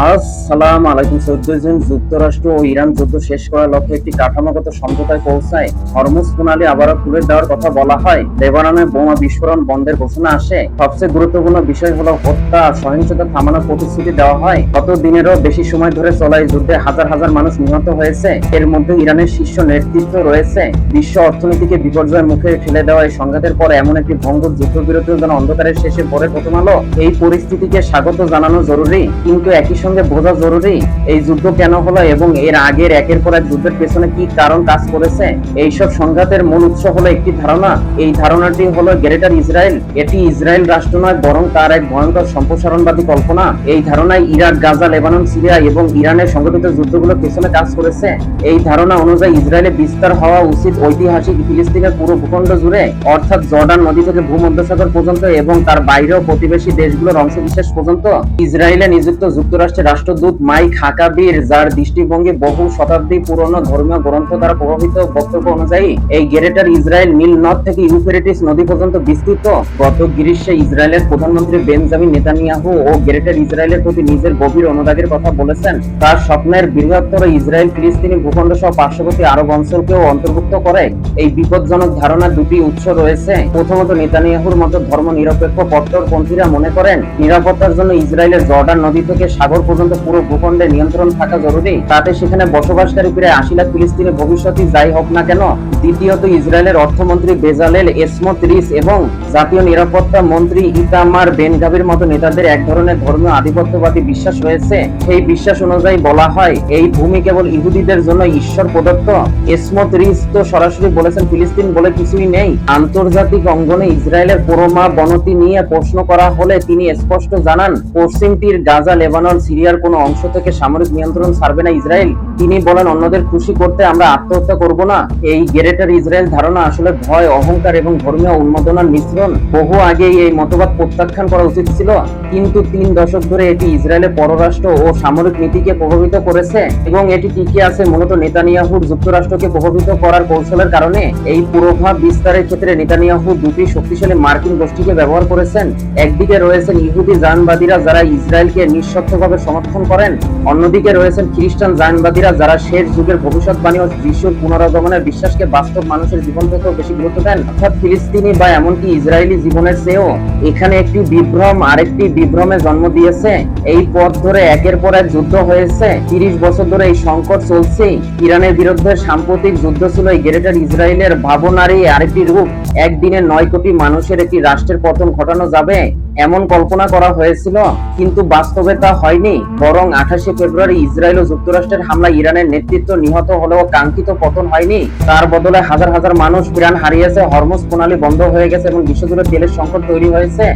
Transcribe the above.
আসসালামু আলাইকুম। 14 জুন যুক্তরাষ্ট্র ও ইরান যুদ্ধ শেষ করার লক্ষ্যে একটি কাঠামোগত সমঝোতায় পৌঁছায়। হরমুজ প্রণালী আবারও খুলে দেওয়ার কথা বলা হয়। লেবাননে বোমা বিস্ফোরণ বন্ধের ঘোষণা আসে। সবচেয়ে গুরুত্বপূর্ণ বিষয় হলো হত্যা আর সহিংসতা থামানোর প্রতিশ্রুতি দেওয়া হয়। গত দিনেরও বেশি সময় ধরে চলা এই যুদ্ধে হাজার হাজার মানুষ নিহত হয়েছে। এর মধ্যে ইরানের শীর্ষ নেতৃত্ব রয়েছে। বিশ্ব অর্থনীতিকে বিপর্যয়ের মুখে ঠেলে দেওয়া এই সংঘাতের পর এমন একটি ভঙ্গুর যুদ্ধবিরতির জন্য অন্ধকারের শেষে পড়ে প্রথম আলো। এই পরিস্থিতিকে স্বাগত জানানো জরুরি, কিন্তু একই সঙ্গে বোঝা জরুরি এই যুদ্ধ কেন হলো এবং এর আগের একের পর এক যুদ্ধের পেছনে কি কারণ কাজ করেছে। এইসব সংঘাতের মূল উৎস হলো একটি ধারণা। এই ধারণাটি হলো গ্রেটার ইসরায়েল। এটি ইসরায়েল রাষ্ট্র নয়, বরং তার এক ভয়ঙ্কর সম্প্রসারণবাদী কল্পনা। এই ধারণায় ইরাক, গাজা, লেবানন, সিরিয়া এবং ইরানের সংঘটিত যুদ্ধগুলো পেছনে কাজ করেছে। এই ধারণা অনুযায়ী ইসরায়েলে বিস্তার হওয়া উচিত ঐতিহাসিক ফিলিস্তিনের পুরো ভূখণ্ড জুড়ে, অর্থাৎ জর্ডান নদী থেকে ভূমধ্যসাগর পর্যন্ত এবং তার বাইরেও প্রতিবেশী দেশগুলোর অংশবিশেষ পর্যন্ত। ইসরায়েলে নিযুক্ত যুক্তরাষ্ট্রের রাষ্ট্রদূত মাইক হাকাবির, যার দৃষ্টিভঙ্গি বহু শতাব্দী পুরনো ধর্মীয় গ্রন্থ দ্বারা প্রভাবিত, বক্তব্য অনুযায়ী এই গ্রেটার ইসরায়েল নীল নদ থেকে ইউফ্রেটিস নদী পর্যন্ত বিস্তৃত। গত গ্রীষ্মে ইসরায়েলের প্রধানমন্ত্রী বেঞ্জামিন নেতানিয়াহু ও গ্রেটার ইসরায়েলের প্রতি নিজের গভীর অনুরাগের কথা বলেছেন। তার স্বপ্নের বৃহত্তর ইসরায়েল ফিলিস্তিনি ভূখণ্ড সহ পার্শ্ববর্তী আরব অঞ্চলকেও অন্তর্ভুক্ত করে। এই বিপজ্জনক ধারণার দুটি উৎস রয়েছে। প্রথমত, নেতানিয়াহুর মতো ধর্ম নিরপেক্ষ কট্টরপন্থীরা মনে করেন নিরাপত্তার জন্য ইসরায়েলের জর্ডান নদী থেকে সাগর পর্যন্ত পুরো ভূখণ্ডে নিয়ন্ত্রণ থাকা জরুরি, তাতে সেখানে বসবাসকারী প্রায় 80 লাখ ফিলিস্তিনি ভবিষ্যতে যাই হোক না কেন। দ্বিতীয়ত, ইসরায়েলের অর্থমন্ত্রী বেজালেল স্মোটরিচ এবং জাতীয় নিরাপত্তা মন্ত্রী ইতামার বেন-গাভির মতো নেতাদের এক ধরনের ধর্মীয় আধিপত্যবাদী বিশ্বাস রয়েছে। সেই বিশ্বাস অনুযায়ী বলা হয় এই ভূমি কেবল ইহুদিদের জন্য ঈশ্বর প্রদত্ত। স্মোটরিচ তো সরাসরি বলেছেন ফিলিস্তিন বলে কিছুই নেই। আন্তর্জাতিক অঙ্গনে ইসরায়েলের পরমাবনতি নিয়ে প্রশ্ন করা হলে তিনি স্পষ্ট জানান, পশ্চিম তীর, গাজা, লেবানন, সিরিয়ার কোনো অংশ থেকে সামরিক নিয়ন্ত্রণ ছাড়বে না ইসরায়েল। তিনি বলেন, অন্যদের খুশি করতে আমরা আত্মহত্যা করব না। এই গ্রেটার ইসরায়েল ধারণা আসলে ভয়, অহংকার এবং ধর্মীয় উন্মাদনার মিশ্রণ। বহু আগেই এই মতবাদ প্রত্যাখ্যান করা উচিত ছিল, কিন্তু 3 দশক ধরে এটি ইসরায়েলের পররাষ্ট্র ও সামরিক নীতিকে প্রভাবিত করেছে এবং এটি টিকে আছে মূলত নেতানিয়াহুর যুক্তরাষ্ট্রকে প্রভাবিত করার কৌশলের কারণে। এই প্রভাব বিস্তারের ক্ষেত্রে নেতানিয়াহু দুটি শক্তিশালী মার্কিন গোষ্ঠীকে ব্যবহার করেছেন। একদিকে রয়েছেন ইহুদি জায়নবাদীরা, যারা ইসরায়েলকে নিঃশর্তভাবে সমর্থন করেন। অন্যদিকে রয়েছেন খ্রিস্টান জায়নবাদীরা, যারা শেষ যুগের ভবিষ্যৎবাণী ও যিশুর পুনরাগমনের বিশ্বাসকে বাস্তব মানুষের জীবন থেকেও বেশি গুরুত্ব দেন, অর্থাৎ ফিলিস্তিনি বা এমনকি ইসরায়েলি জীবনের চেয়েও। এখানে একটি বিভ্রম আরেকটি বিভ্রমে জন্ম দিয়েছে। এই পথ ধরে একের পর এক যুদ্ধ হয়েছে। 30 বছর ধরে এই সংকট চলছে। ইরানের বিরুদ্ধে সাম্প্রতিক যুদ্ধ ছিল এই গ্রেটার ইসরায়েলের ভাবনারই আরেকটি রূপ। একদিনে 9 কোটি মানুষের একটি রাষ্ট্রের পতন ঘটানো যাবে এমন কল্পনা করা হয়েছিল, কিন্তু বাস্তবে তা হয়নি। বরং 28 ফেব্রুয়ারি ইসরায়েল ও যুক্তরাষ্ট্রের হামলায় ইরানের নেতৃত্ব নিহত হলেও কাঙ্ক্ষিত পতন হয়নি। তার বদলে হাজার হাজার মানুষ প্রাণ হারিয়েছে, হরমুজ প্রণালী বন্ধ হয়ে গেছে এবং বিশ্বজুড়ে তেলের সংকট তৈরি হয়েছে।